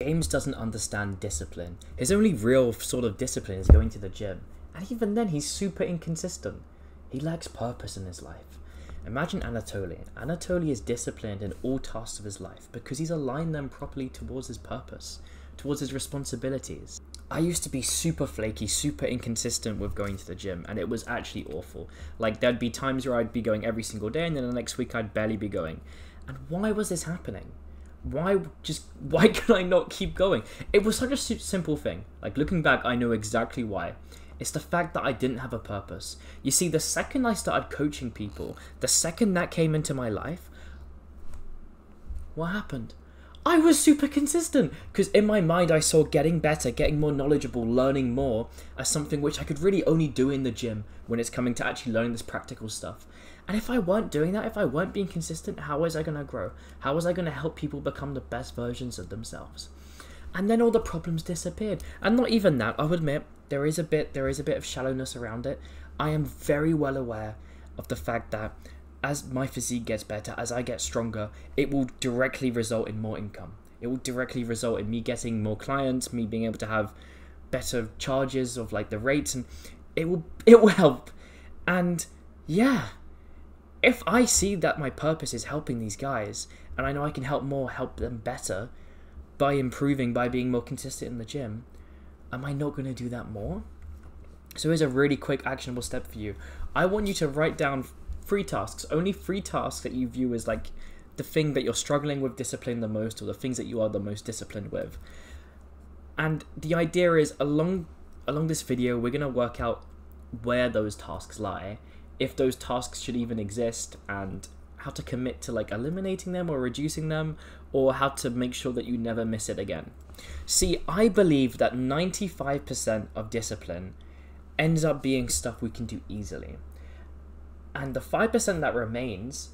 James doesn't understand discipline. His only real sort of discipline is going to the gym. And even then, he's super inconsistent. He lacks purpose in his life. Imagine Anatoly. Anatoly is disciplined in all tasks of his life because he's aligned them properly towards his purpose, towards his responsibilities. I used to be super flaky, super inconsistent with going to the gym, and it was actually awful. Like, there'd be times where I'd be going every single day, and then the next week I'd barely be going. And why was this happening? Why could I not keep going? It was such a simple thing. Like, looking back, I know exactly why. It's the fact that I didn't have a purpose. You see, the second I started coaching people, the second that came into my life, what happened? I was super consistent, because in my mind I saw getting better, getting more knowledgeable, learning more as something which I could really only do in the gym when it's coming to actually learning this practical stuff. And if I weren't doing that, if I weren't being consistent, how was I going to grow? How was I going to help people become the best versions of themselves? And then all the problems disappeared. And not even that, I'll admit, there is a bit of shallowness around it. I am very well aware of the fact that as my physique gets better, as I get stronger, it will directly result in more income. It will directly result in me getting more clients, me being able to have better charges of like the rates, and it will help. And yeah, if I see that my purpose is helping these guys, and I know I can help them better by improving, by being more consistent in the gym, am I not going to do that more? So here's a really quick actionable step for you. I want you to write down 3 tasks, only 3 tasks that you view as like the thing that you're struggling with discipline the most, or the things that you are the most disciplined with. And the idea is along this video, we're going to work out where those tasks lie, if those tasks should even exist, and how to commit to like eliminating them or reducing them, or how to make sure that you never miss it again. See, I believe that 95% of discipline ends up being stuff we can do easily. And the 5% that remains,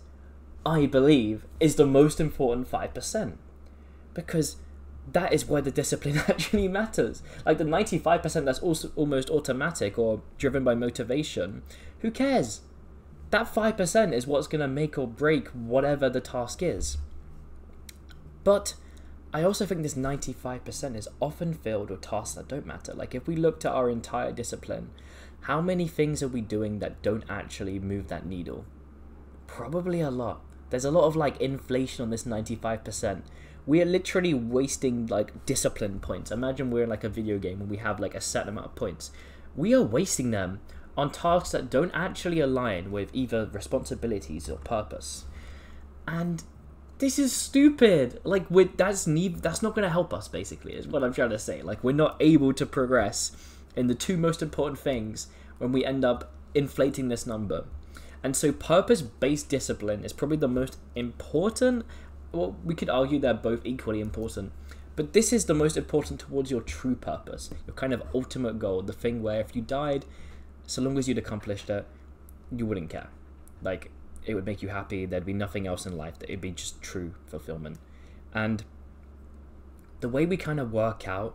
I believe, is the most important 5%. Because that is where the discipline actually matters. Like the 95% that's also almost automatic or driven by motivation, who cares? That 5% is what's going to make or break whatever the task is. But I also think this 95% is often filled with tasks that don't matter. Like if we looked at our entire discipline, how many things are we doing that don't actually move that needle? Probably a lot. There's a lot of like inflation on this 95%. We are literally wasting like discipline points. Imagine we're in like a video game and we have like a set amount of points. We are wasting them on tasks that don't actually align with either responsibilities or purpose. And this is stupid. Like that's not going to help us, basically, is what I'm trying to say. Like we're not able to progress in the 2 most important things when we end up inflating this number. And so purpose-based discipline is probably the most important. Well, we could argue they're both equally important, but this is the most important towards your true purpose, your kind of ultimate goal, the thing where if you died, so long as you'd accomplished it, you wouldn't care. Like, it would make you happy, there'd be nothing else in life, that it'd be just true fulfillment. And the way we kind of work out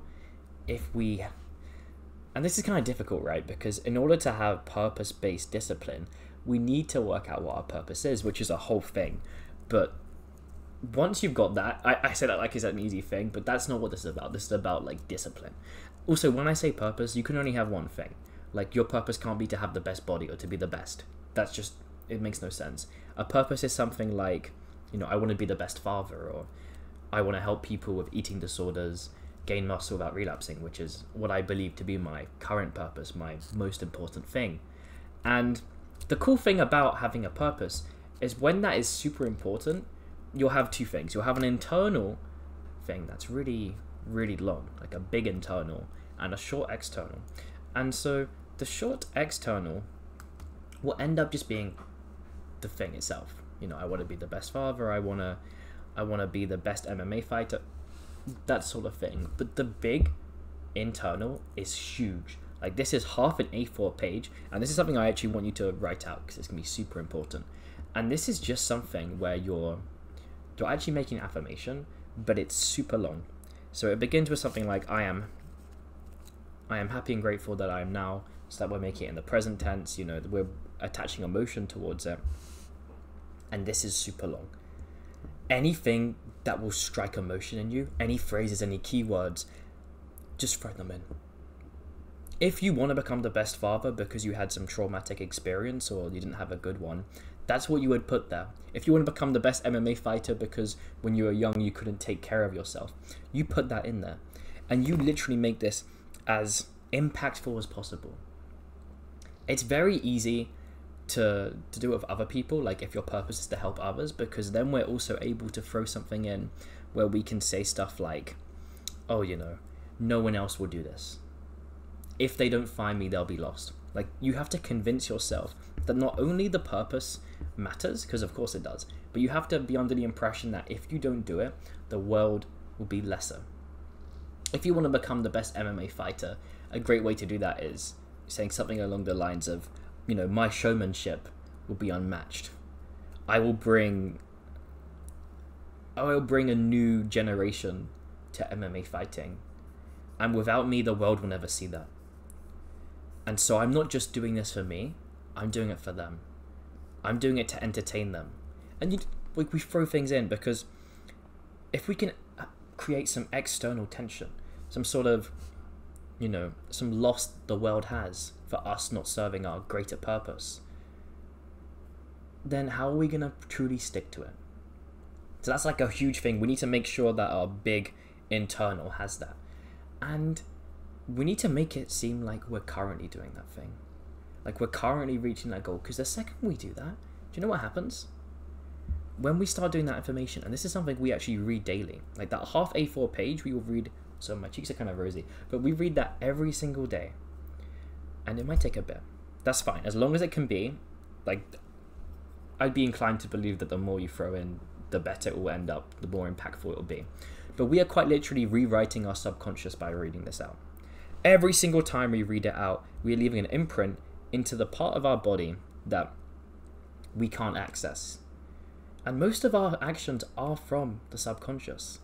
and this is kind of difficult, right? Because in order to have purpose-based discipline, we need to work out what our purpose is, which is a whole thing. But once you've got that, I say that like it's an easy thing, but that's not what this is about. This is about like discipline. Also, when I say purpose, you can only have one thing. Like your purpose can't be to have the best body or to be the best. That's just, it makes no sense. A purpose is something like, you know, I want to be the best father, or I want to help people with eating disorders gain muscle without relapsing, which is what I believe to be my current purpose, my most important thing. And the cool thing about having a purpose is when that is super important, you'll have 2 things. You'll have an internal thing that's really, really long, like a big internal, and a short external. And so the short external will end up just being the thing itself. You know, I want to be the best father, I want to be the best MMA fighter, that sort of thing. But the big internal is huge. Like this is half an A4 page, and this is something I actually want you to write out because it's going to be super important. And this is just something where you're actually making an affirmation, but it's super long. So it begins with something like, I am happy and grateful that I am now, so that we're making it in the present tense, you know, we're attaching emotion towards it. And this is super long. anything that will strike emotion in you, any phrases, any keywords, just throw them in. If you want to become the best father because you had some traumatic experience or you didn't have a good one, that's what you would put there. If you want to become the best MMA fighter because when you were young you couldn't take care of yourself, you put that in there. And you literally make this as impactful as possible. It's very easy to do it with other people, like if your purpose is to help others, because then we're also able to throw something in where we can say stuff like, oh, you know, no one else will do this. If they don't find me, they'll be lost. Like, you have to convince yourself that not only the purpose matters, because of course it does, but you have to be under the impression that if you don't do it, the world will be lesser. If you want to become the best MMA fighter, a great way to do that is saying something along the lines of, you know, my showmanship will be unmatched. I will bring a new generation to MMA fighting. And without me, the world will never see that. And so I'm not just doing this for me, I'm doing it for them. I'm doing it to entertain them. And we throw things in because if we can create some external tension, some sort of, you know, some loss the world has for us not serving our greater purpose, then how are we going to truly stick to it? So that's like a huge thing. We need to make sure that our big internal has that. And we need to make it seem like we're currently doing that thing. Like we're currently reaching that goal. Because the second we do that, do you know what happens? When we start doing that information, and this is something we actually read daily, like that half A4 page we will read, so my cheeks are kind of rosy, but we read that every single day. And it might take a bit. That's fine. As long as it can be, like, I'd be inclined to believe that the more you throw in, the better it will end up, the more impactful it will be. But we are quite literally rewriting our subconscious by reading this out. Every single time we read it out, we are leaving an imprint into the part of our body that we can't access. And most of our actions are from the subconscious.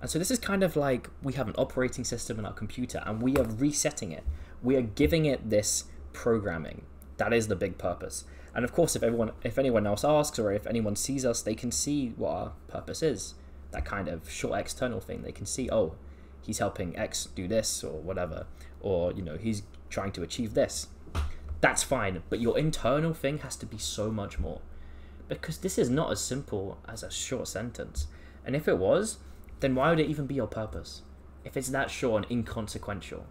And so this is kind of like we have an operating system in our computer and we are resetting it. We are giving it this programming. That is the big purpose. And of course, if anyone else asks or if anyone sees us, they can see what our purpose is. That kind of short external thing. They can see, oh, he's helping X do this or whatever. Or, you know, he's trying to achieve this. That's fine. But your internal thing has to be so much more. Because this is not as simple as a short sentence. And if it was, then why would it even be your purpose? If it's that short and inconsequential.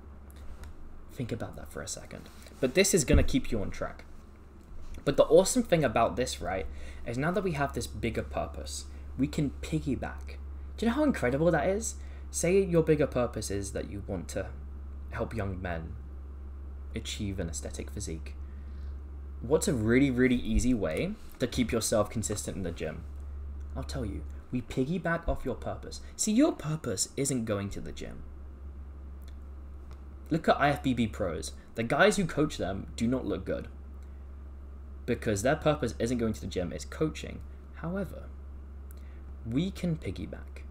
Think about that for a second. But this is going to keep you on track. But the awesome thing about this, right, is now that we have this bigger purpose, we can piggyback. Do you know how incredible that is? Say your bigger purpose is that you want to help young men achieve an aesthetic physique. What's a really, really easy way to keep yourself consistent in the gym? I'll tell you. We piggyback off your purpose. See, your purpose isn't going to the gym. Look at IFBB pros. The guys who coach them do not look good. Because their purpose isn't going to the gym, it's coaching. However, we can piggyback.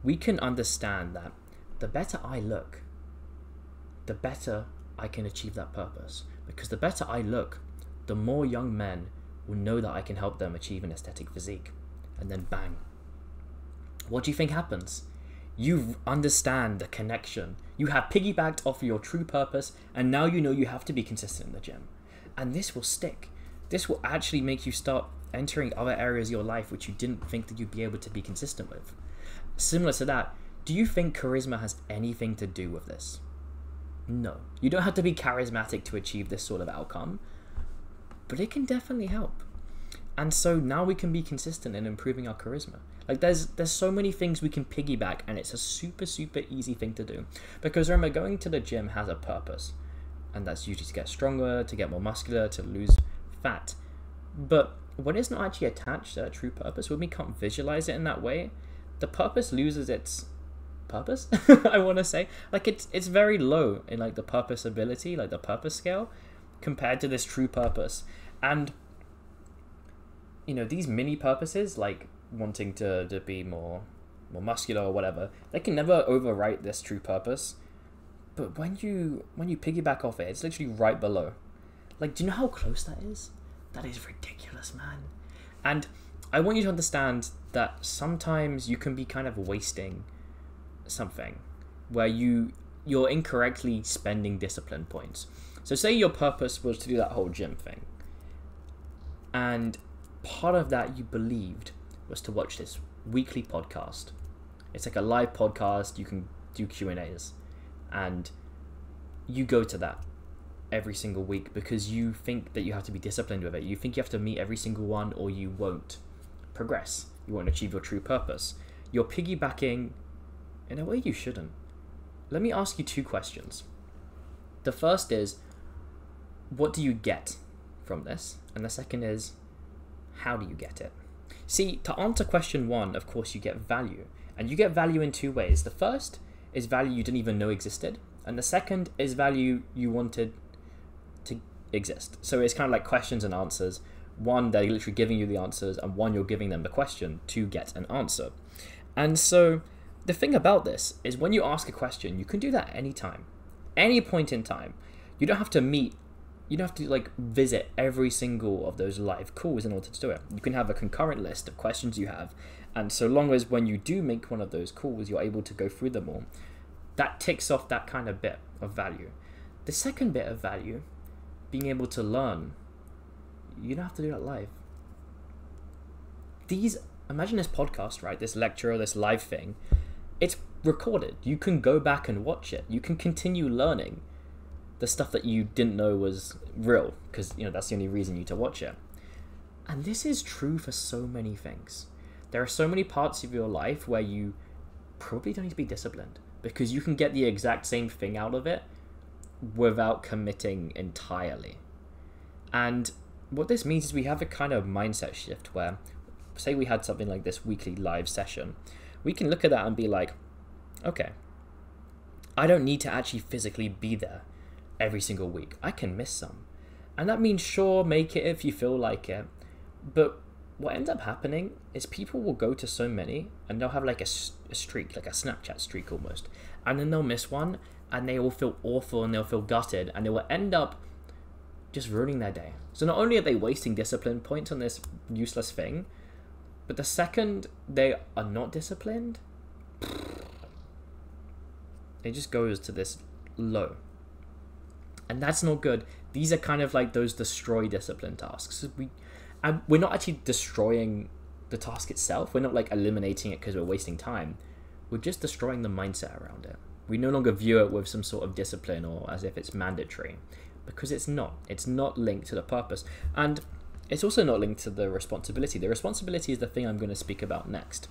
We can understand that the better I look, the better I can achieve that purpose. Because the better I look, the more young men will know that I can help them achieve an aesthetic physique. And then bang. What do you think happens? You understand the connection. You have piggybacked off your true purpose, and now you know you have to be consistent in the gym. And this will stick. This will actually make you start entering other areas of your life which you didn't think that you'd be able to be consistent with. Similar to that, do you think charisma has anything to do with this? No. You don't have to be charismatic to achieve this sort of outcome, but it can definitely help. And so now we can be consistent in improving our charisma. Like there's so many things we can piggyback, and it's a super, super easy thing to do. Because remember, going to the gym has a purpose. And that's usually to get stronger, to get more muscular, to lose fat. But when it's not actually attached to a true purpose, when we can't visualize it in that way, the purpose loses its purpose, I want to say. Like it's very low in like the purpose ability, like the purpose scale, compared to this true purpose. And you know, these mini purposes, like wanting to be more muscular or whatever, they can never overwrite this true purpose. But when you piggyback off it, it's literally right below. Like, do you know how close that is? That is ridiculous, man. And I want you to understand that sometimes you can be kind of wasting something where you're incorrectly spending discipline points. So say your purpose was to do that whole gym thing, and part of that you believed was to watch this weekly podcast. It's like a live podcast, you can do Q&As, and you go to that every single week because you think that you have to be disciplined with it. You think you have to meet every single one or you won't progress. You won't achieve your true purpose. You're piggybacking in a way you shouldn't. Let me ask you two questions. The first is, what do you get from this? And the second is, how do you get it? See, to answer question one, of course, you get value. And you get value in two ways. The first is value you didn't even know existed. And the second is value you wanted to exist. So it's kind of like questions and answers. One, they're literally giving you the answers, and one, you're giving them the question to get an answer. And so the thing about this is when you ask a question, you can do that anytime, any point in time. You don't have to you don't have to like visit every single of those live calls in order to do it. You can have a concurrent list of questions you have. And so long as when you do make one of those calls, you're able to go through them all, that ticks off that kind of bit of value. The second bit of value, being able to learn, you don't have to do that live. Imagine this podcast, right? This lecture or this live thing, it's recorded. You can go back and watch it. You can continue learning the stuff that you didn't know was real, because that's the only reason you to watch it. And this is true for so many things. There are so many parts of your life where you probably don't need to be disciplined, because you can get the exact same thing out of it without committing entirely. And what this means is we have a kind of mindset shift where, say we had something like this weekly live session, we can look at that and be like, okay, I don't need to actually physically be there every single week. I can miss some. And that means, sure, make it if you feel like it. But what ends up happening is people will go to so many and they'll have like a streak, like a Snapchat streak almost. And then they'll miss one and they will feel awful and they'll feel gutted and they will end up just ruining their day. So not only are they wasting discipline points on this useless thing, but the second they are not disciplined, it just goes to this low. And that's not good. These are kind of like those destroy discipline tasks. We're not actually destroying the task itself. We're not like eliminating it because we're wasting time. We're just destroying the mindset around it. We no longer view it with some sort of discipline or as if it's mandatory, because it's not. It's not linked to the purpose. And it's also not linked to the responsibility. The responsibility is the thing I'm going to speak about next.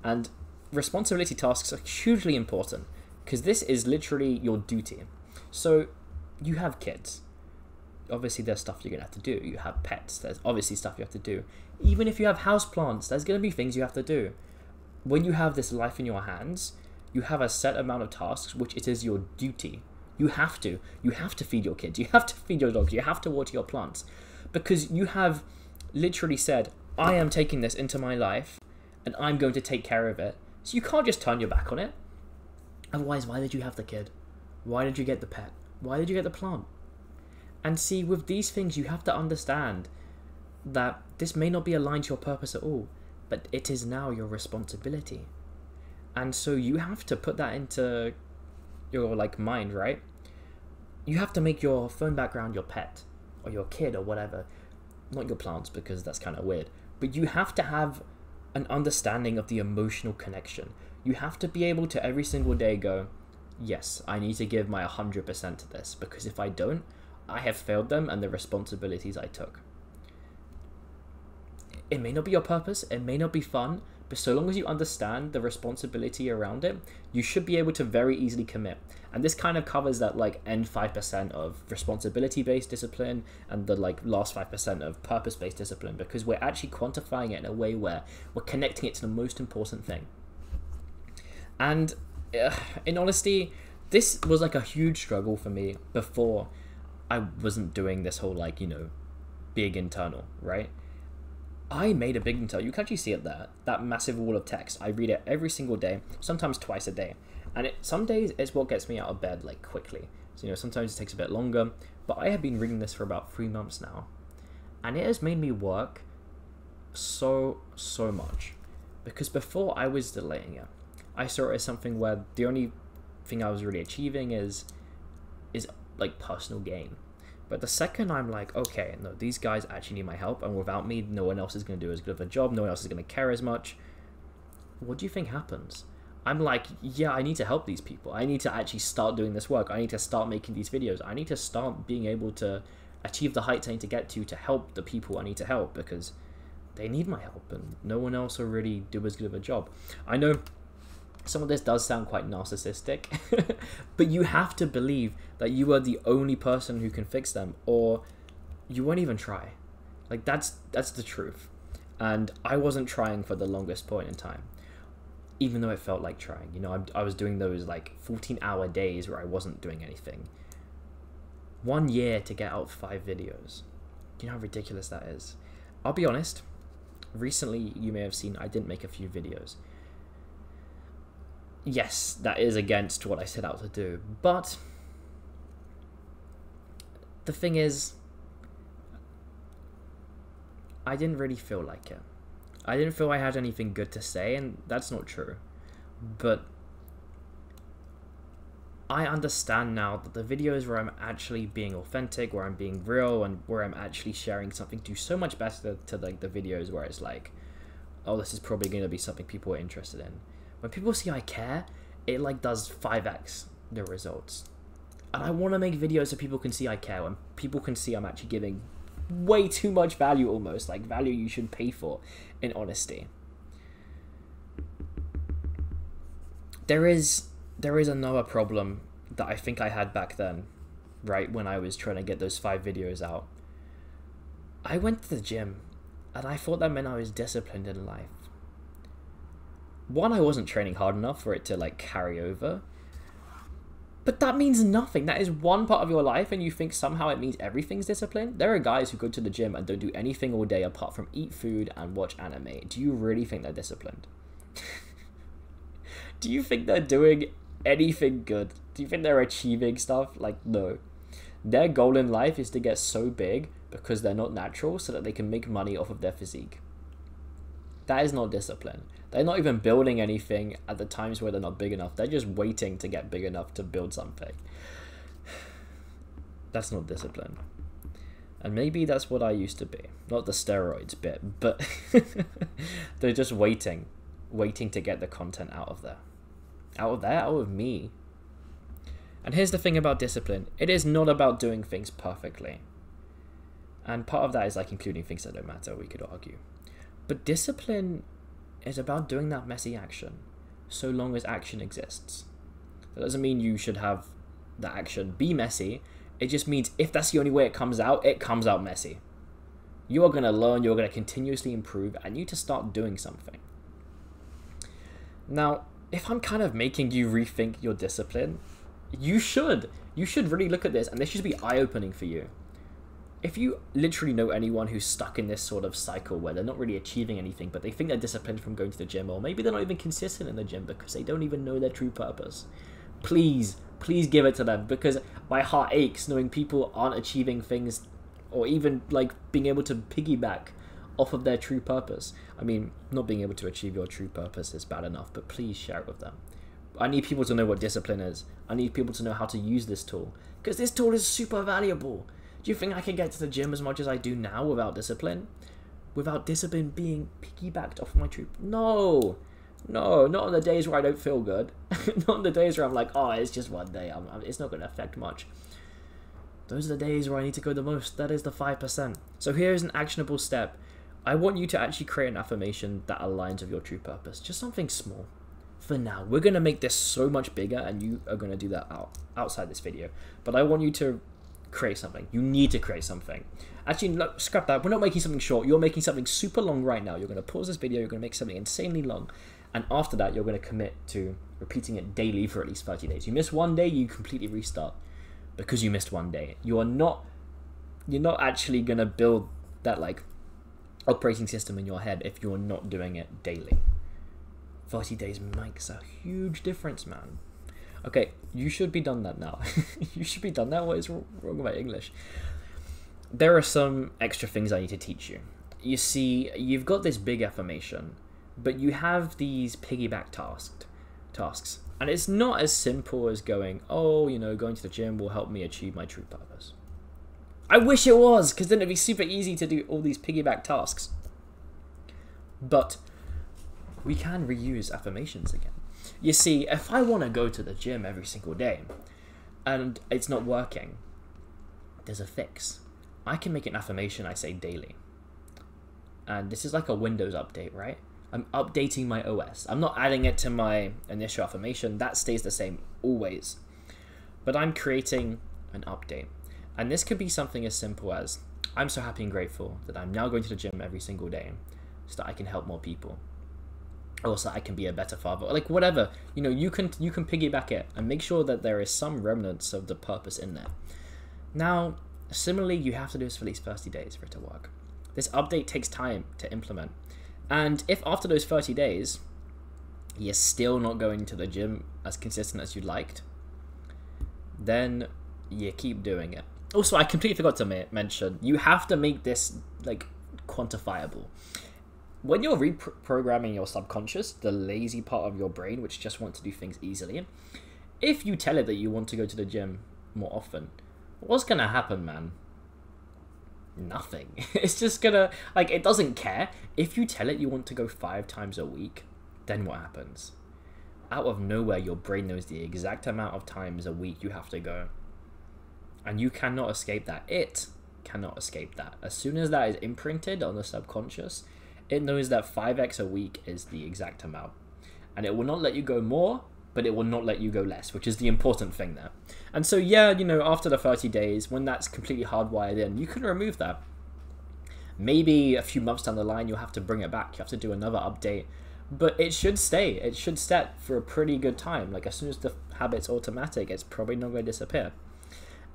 And responsibility tasks are hugely important because this is literally your duty. So you have kids. Obviously, there's stuff you're going to have to do. You have pets. There's obviously stuff you have to do. Even if you have houseplants, there's going to be things you have to do. When you have this life in your hands, you have a set amount of tasks, which it is your duty. You have to. You have to feed your kids. You have to feed your dogs. You have to water your plants. Because you have literally said, I am taking this into my life, and I'm going to take care of it. So you can't just turn your back on it. Otherwise, why did you have the kid? Why did you get the pet? Why did you get the plant? And see, with these things, you have to understand that this may not be aligned to your purpose at all, but it is now your responsibility. And so you have to put that into your mind, right? You have to make your phone background your pet or your kid or whatever. Not your plants, because that's kind of weird. But you have to have an understanding of the emotional connection. You have to be able to every single day go, yes, I need to give my 100% to this, because if I don't, I have failed them and the responsibilities I took. It may not be your purpose, it may not be fun, but so long as you understand the responsibility around it, you should be able to very easily commit. And this kind of covers that end 5% of responsibility-based discipline and the last 5% of purpose-based discipline, because we're actually quantifying it in a way where we're connecting it to the most important thing. And in honesty, this was a huge struggle for me before I wasn't doing this whole big internal, right? I made a big internal. You can actually see it there, that massive wall of text. I read it every single day, sometimes twice a day. And some days it's what gets me out of bed quickly. So sometimes it takes a bit longer, but I have been reading this for about 3 months now. And it has made me work so much, because before I was delaying it. I saw it as something where the only thing I was really achieving is like personal gain. But the second I'm like, okay, no, these guys actually need my help, and without me, no one else is going to do as good of a job, no one else is going to care as much, what do you think happens? I'm like, yeah, I need to help these people. I need to actually start doing this work. I need to start making these videos. I need to start being able to achieve the heights I need to get to help the people I need to help, because they need my help, and no one else will really do as good of a job. I know some of this does sound quite narcissistic, but you have to believe that you are the only person who can fix them, or you won't even try. Like, that's the truth. And I wasn't trying for the longest point in time, even though it felt like trying. You know, I was doing those like 14-hour days where I wasn't doing anything. 1 year to get out 5 videos. Do you know how ridiculous that is? I'll be honest, recently you may have seen I didn't make a few videos. Yes, that is against what I set out to do, but the thing is, I didn't really feel like it. I didn't feel I had anything good to say, and that's not true. But I understand now that the videos where I'm actually being authentic, where I'm being real, and where I'm actually sharing something do so much better to like the videos where it's like, oh, this is probably going to be something people are interested in. When people see I care, it like does 5x the results. And I want to make videos so people can see I care, when people can see I'm actually giving way too much value, almost like value you should pay for, in honesty. There is another problem that I think I had back then, right, when I was trying to get those 5 videos out. I went to the gym, and I thought that meant I was disciplined in life. One, I wasn't training hard enough for it to like carry over. But that means nothing. That is one part of your life, and you think somehow it means everything's discipline? There are guys who go to the gym and don't do anything all day apart from eat food and watch anime. Do you really think they're disciplined? Do you think they're doing anything good? Do you think they're achieving stuff? Like, no. Their goal in life is to get so big because they're not natural, so that they can make money off of their physique. That is not discipline. They're not even building anything at the times where they're not big enough. They're just waiting to get big enough to build something. That's not discipline. And maybe that's what I used to be. Not the steroids bit, but they're just waiting to get the content out of there. Out of me. And here's the thing about discipline. It is not about doing things perfectly. And part of that is like including things that don't matter, we could argue. But discipline is about doing that messy action, so long as action exists. That doesn't mean you should have the action be messy. It just means if that's the only way it comes out messy. You are going to learn, you're going to continuously improve, and you need to start doing something. Now, if I'm kind of making you rethink your discipline, you should really look at this, and this should be eye-opening for you. If you literally know anyone who's stuck in this sort of cycle where they're not really achieving anything, but they think they're disciplined from going to the gym, or maybe they're not even consistent in the gym because they don't even know their true purpose, please give it to them, because my heart aches knowing people aren't achieving things, or even like being able to piggyback off of their true purpose. I mean, not being able to achieve your true purpose is bad enough, but please share it with them. I need people to know what discipline is. I need people to know how to use this tool, because this tool is super valuable. Do you think I can get to the gym as much as I do now without discipline? Without discipline being piggybacked off my troop? No, not on the days where I don't feel good. Not on the days where I'm like, oh, it's just one day. It's not going to affect much. Those are the days where I need to go the most. That is the 5%. So here's an actionable step. I want you to actually create an affirmation that aligns with your true purpose. Just something small. For now, we're going to make this so much bigger, and you are going to do that outside this video. But I want you to create something. You need to create something. Actually, look, scrap that. We're not making something short. You're making something super long right now. You're going to pause this video. You're going to make something insanely long. And after that, you're going to commit to repeating it daily for at least 30 days. You miss one day, you completely restart because you missed one day. You're not actually going to build that like operating system in your head if you're not doing it daily. 30 days makes a huge difference, man. Okay, you should be done that now. You should be done that. What is wrong with my English? There are some extra things I need to teach you. you see, you've got this big affirmation, but you have these piggyback tasks. And it's not as simple as going, oh, you know, going to the gym will help me achieve my true purpose. I wish it was, because then it'd be super easy to do all these piggyback tasks. But we can reuse affirmations again. You see, if I want to go to the gym every single day and it's not working, there's a fix. I can make an affirmation I say daily. And this is like a Windows update, right? I'm updating my OS. I'm not adding it to my initial affirmation. That stays the same always. But I'm creating an update. And this could be something as simple as, I'm so happy and grateful that I'm now going to the gym every single day so that I can help more people. Or so I can be a better father. Like whatever. You know, you can piggyback it and make sure that there is some remnants of the purpose in there. Now, similarly, you have to do this for at least 30 days for it to work. This update takes time to implement. And if after those 30 days, you're still not going to the gym as consistent as you'd liked, then you keep doing it. Also, I completely forgot to mention, you have to make this like quantifiable. When you're reprogramming your subconscious, the lazy part of your brain, which just wants to do things easily, if you tell it that you want to go to the gym more often, what's going to happen, man? Nothing. It's just gonna, like, it doesn't care. If you tell it you want to go 5 times a week, then what happens? Out of nowhere, your brain knows the exact amount of times a week you have to go. And you cannot escape that. It cannot escape that. As soon as that is imprinted on the subconscious, it knows that 5x a week is the exact amount. And it will not let you go more, but it will not let you go less, which is the important thing there. And so, yeah, you know, after the 30 days, when that's completely hardwired in, you can remove that. Maybe a few months down the line, you'll have to bring it back. You have to do another update. But it should stay. It should set for a pretty good time. Like, as soon as the habit's automatic, it's probably not going to disappear.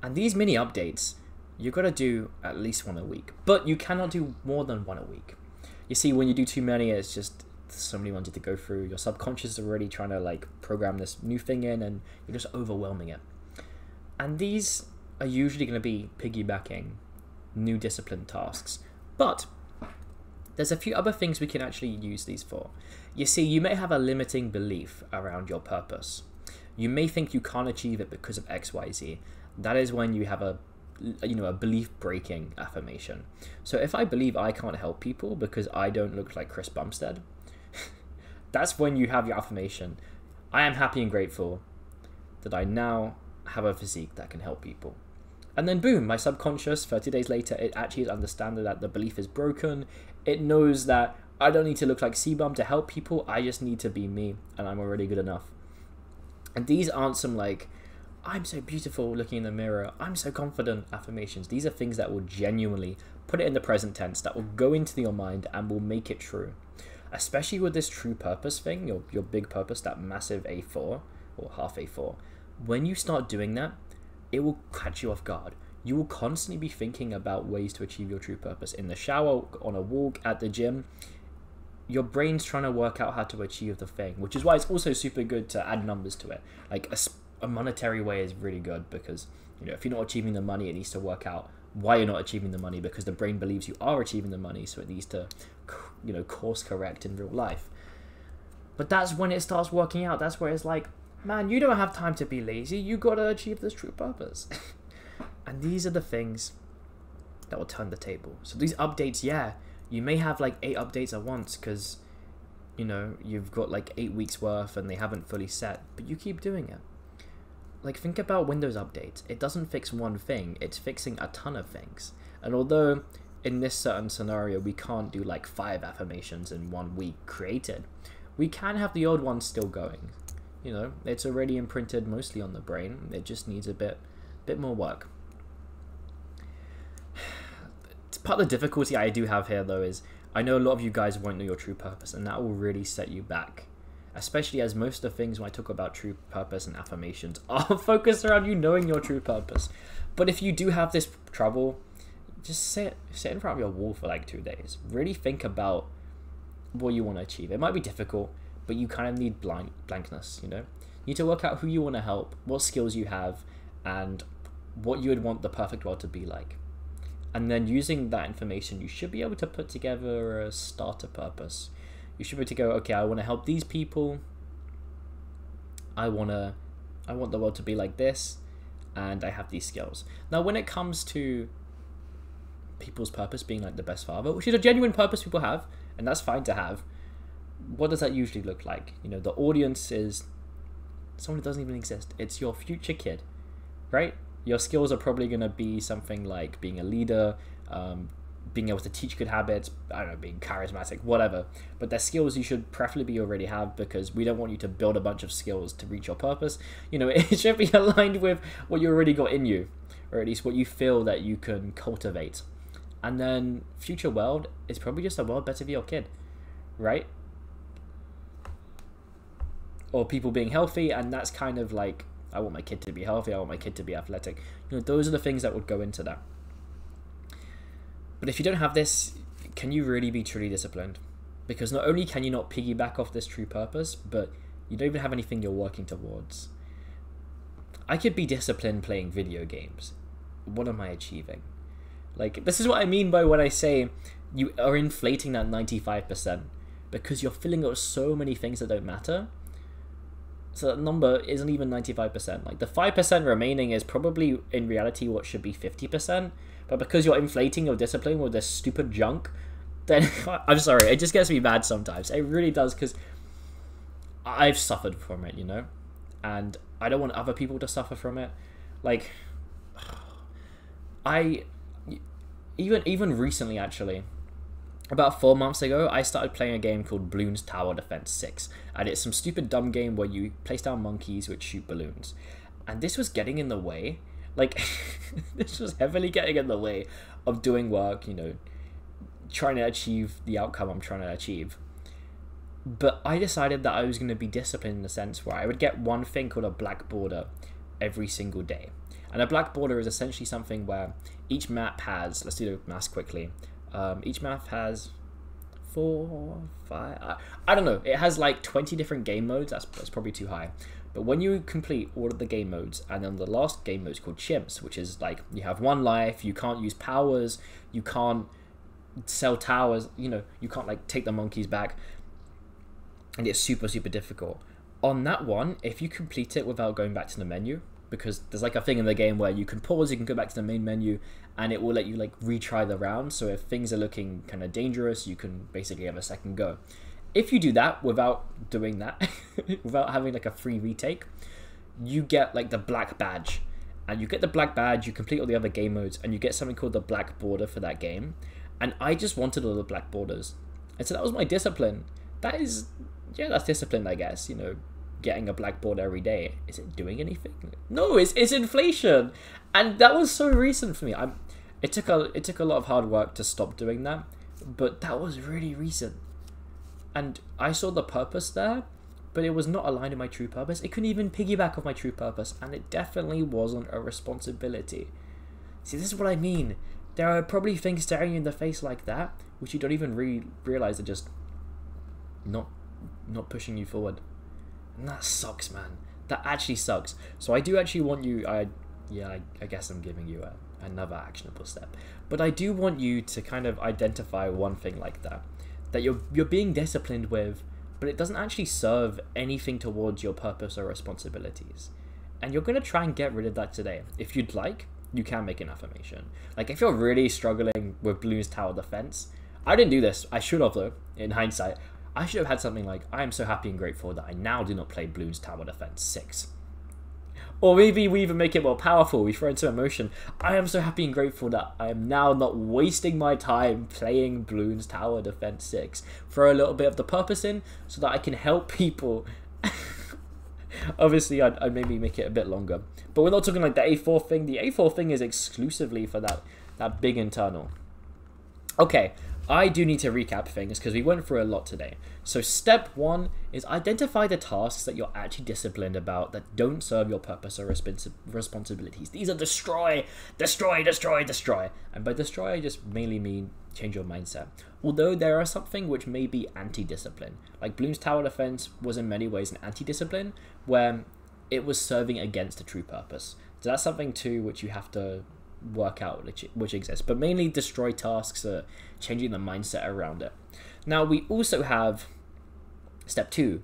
And these mini updates, you've got to do at least 1 a week. But you cannot do more than 1 a week. You see, when you do too many, it's just so many ones to go through. Your subconscious is already trying to like program this new thing in, and you're just overwhelming it. And these are usually going to be piggybacking new discipline tasks. But there's a few other things we can actually use these for. You see, you may have a limiting belief around your purpose. You may think you can't achieve it because of XYZ. That is when you have a belief-breaking affirmation. So if I believe I can't help people because I don't look like Chris Bumstead, that's when you have your affirmation. I am happy and grateful that I now have a physique that can help people. And then boom, my subconscious, 30 days later, it actually understands that the belief is broken. It knows that I don't need to look like C-Bum to help people. I just need to be me, and I'm already good enough. And these aren't some like, I'm so beautiful looking in the mirror, I'm so confident affirmations. These are things that will genuinely put it in the present tense, that will go into your mind and will make it true. Especially with this true purpose thing, your big purpose, that massive A4 or half A4. When you start doing that, it will catch you off guard. You will constantly be thinking about ways to achieve your true purpose. In the shower, on a walk, at the gym, your brain's trying to work out how to achieve the thing, which is why it's also super good to add numbers to it. Like a monetary way is really good because, you know, if you're not achieving the money, it needs to work out why you're not achieving the money, because the brain believes you are achieving the money, so it needs to, you know, course correct in real life. But that's when it starts working out. That's where it's like, man, you don't have time to be lazy. You gotta achieve this true purpose. And these are the things that will turn the table. So these updates, yeah, you may have like 8 updates at once because, you know, you've got like 8 weeks worth and they haven't fully set, but you keep doing it. Like, think about Windows updates. It doesn't fix one thing, it's fixing a ton of things. And although in this certain scenario we can't do like 5 affirmations in 1 week created, we can have the old ones still going. You know, it's already imprinted mostly on the brain. It just needs a bit more work. Part of the difficulty I do have here though is I know a lot of you guys won't know your true purpose, and that will really set you back. Especially as most of the things when I talk about true purpose and affirmations are focused around you knowing your true purpose. But if you do have this trouble, just sit in front of your wall for like 2 days. Really think about what you want to achieve. It might be difficult, but you kind of need blankness, you know? You need to work out who you want to help, what skills you have, and what you would want the perfect world to be like. And then using that information, you should be able to put together a starter purpose. You should be able to go, okay, I want to help these people. I want the world to be like this, and I have these skills. Now, when it comes to people's purpose being like the best father, which is a genuine purpose people have, and that's fine to have, what does that usually look like? You know, the audience is someone who doesn't even exist. It's your future kid, right? Your skills are probably going to be something like being a leader, being able to teach good habits, I don't know, being charismatic, whatever. But they're skills you should preferably already have, because we don't want you to build a bunch of skills to reach your purpose. You know, it should be aligned with what you already got in you, or at least what you feel that you can cultivate. And then future world is probably just a world better for your kid, right? Or people being healthy, and that's kind of like, I want my kid to be healthy, I want my kid to be athletic. You know, those are the things that would go into that. But if you don't have this, can you really be truly disciplined? Because not only can you not piggyback off this true purpose, but you don't even have anything you're working towards. I could be disciplined playing video games. What am I achieving? Like, this is what I mean by when I say you are inflating that 95%, because you're filling out so many things that don't matter. So that number isn't even 95%. Like, the 5% remaining is probably in reality what should be 50%. But because you're inflating your discipline with this stupid junk, then I'm sorry, it just gets me mad sometimes. It really does, because I've suffered from it, you know? And I don't want other people to suffer from it. Like, even recently, actually, about 4 months ago, I started playing a game called Bloons Tower Defense 6. And it's some stupid dumb game where you place down monkeys which shoot balloons. And this was getting in the way. Like, this was heavily getting in the way of doing work, you know, trying to achieve the outcome I'm trying to achieve. But I decided that I was going to be disciplined in the sense where I would get one thing called a black border every single day. And a black border is essentially something where each map has, let's do the maths quickly, each map has 4, 5, I don't know, it has like 20 different game modes. That's probably too high. But when you complete all of the game modes, and then the last game mode is called chimps, which is like, you have one life, you can't use powers, you can't sell towers, you know, you can't like take the monkeys back, and it's super, super difficult. On that one, if you complete it without going back to the menu, because there's like a thing in the game where you can pause, you can go back to the main menu, and it will let you like retry the round. So if things are looking kind of dangerous, you can basically have a second go. If you do that without doing that, without having like a free retake, you get like the black badge. And you get the black badge, you complete all the other game modes, and you get something called the black border for that game. And I just wanted all the black borders. And so that was my discipline. That is, yeah, that's discipline, I guess, you know, getting a black border every day. Is it doing anything? No, it's inflation. And that was so recent for me. It took a lot of hard work to stop doing that, but that was really recent. And I saw the purpose there, but it was not aligned with my true purpose. It couldn't even piggyback off my true purpose, and it definitely wasn't a responsibility. See, this is what I mean. There are probably things staring you in the face like that, which you don't even realize are just not pushing you forward. And that sucks, man. That actually sucks. So I do actually want you, I guess I'm giving you another actionable step. But I do want you to kind of identify one thing like that you're being disciplined with, but it doesn't actually serve anything towards your purpose or responsibilities. And you're going to try and get rid of that today. If you'd like, you can make an affirmation. Like, if you're really struggling with Bloons Tower Defense, I didn't do this. I should have, though, in hindsight. I should have had something like, I am so happy and grateful that I now do not play Bloons Tower Defense 6. Or maybe we even make it more powerful. We throw into emotion. I am so happy and grateful that I am now not wasting my time playing Bloons Tower Defense 6. Throw a little bit of the purpose in so that I can help people. Obviously, I'd maybe make it a bit longer. But we're not talking like the A4 thing. The A4 thing is exclusively for that big internal. Okay, I do need to recap things because we went through a lot today. So step 1 is identify the tasks that you're actually disciplined about that don't serve your purpose or responsibilities. These are destroy. And by destroy, I just mainly mean change your mindset. Although there are something which may be anti-discipline. Like Bloons Tower Defense was in many ways an anti-discipline where it was serving against a true purpose. So that's something too which you have to work out which exists, but mainly destroy tasks or changing the mindset around it. Now we also have step 2,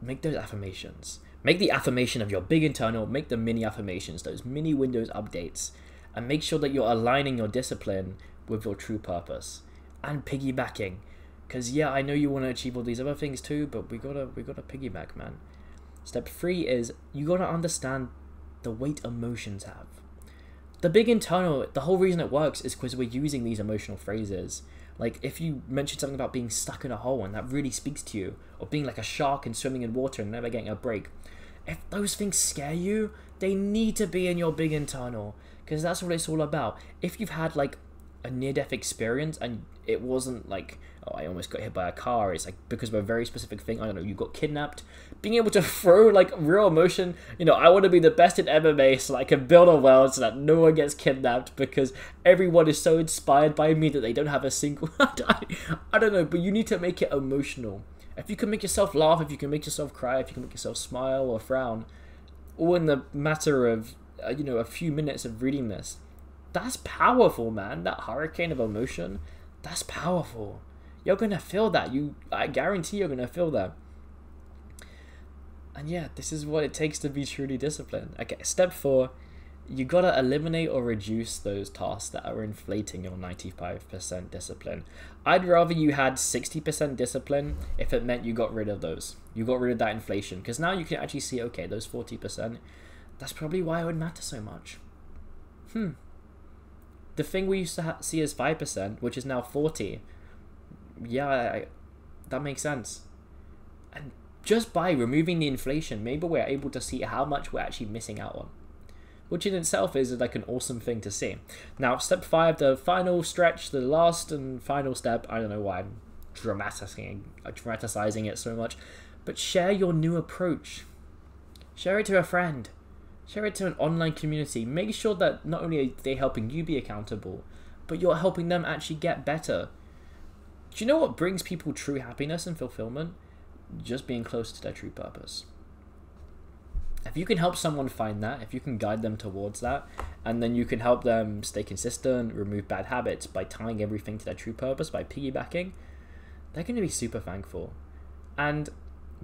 make those affirmations. Make the affirmation of your big internal, make the mini affirmations, those mini Windows updates, and make sure that you're aligning your discipline with your true purpose and piggybacking. Because yeah, I know you want to achieve all these other things too, but we gotta piggyback, man. Step 3 is you gotta understand the weight emotions have. The big internal, the whole reason it works is because we're using these emotional phrases. Like if you mention something about being stuck in a hole and that really speaks to you, or being like a shark and swimming in water and never getting a break, if those things scare you, they need to be in your big internal, because that's what it's all about. If you've had like a near-death experience and it wasn't like, oh, I almost got hit by a car, it's like because of a very specific thing, I don't know, you got kidnapped, being able to throw like real emotion, you know, I want to be the best in MMA so I can build a world so that no one gets kidnapped because everyone is so inspired by me that they don't have a single, I don't know, but you need to make it emotional. If you can make yourself laugh, if you can make yourself cry, if you can make yourself smile or frown, all in the matter of, you know, a few minutes of reading this, that's powerful, man. That hurricane of emotion, that's powerful. You're going to feel that. I guarantee you're going to feel that. And yeah, this is what it takes to be truly disciplined. Okay, step 4, you got to eliminate or reduce those tasks that are inflating your 95% discipline. I'd rather you had 60% discipline if it meant you got rid of those. You got rid of that inflation. Because now you can actually see, okay, those 40%, that's probably why it would matter so much. The thing we used to see as 5%, which is now 40%, yeah, that makes sense. And just by removing the inflation, maybe we're able to see how much we're actually missing out on, which in itself is like an awesome thing to see. Now, step 5, the final stretch, the last and final step, I don't know why I'm dramatizing it so much, but share your new approach. Share it to a friend. Share it to an online community. Make sure that not only are they helping you be accountable, but you're helping them actually get better. Do you know what brings people true happiness and fulfillment? Just being close to their true purpose. If you can help someone find that, if you can guide them towards that, and then you can help them stay consistent, remove bad habits by tying everything to their true purpose, by piggybacking, they're going to be super thankful. And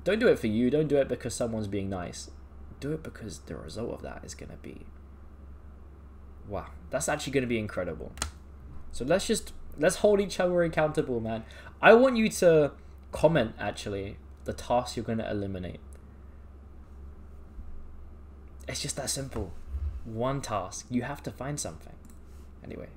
don't do it for you. Don't do it because someone's being nice. Do it because the result of that is going to be, wow, that's actually going to be incredible. So let's hold each other accountable, man. I want you to comment, actually, the tasks you're going to eliminate. It's just that simple. One task. You have to find something. Anyway.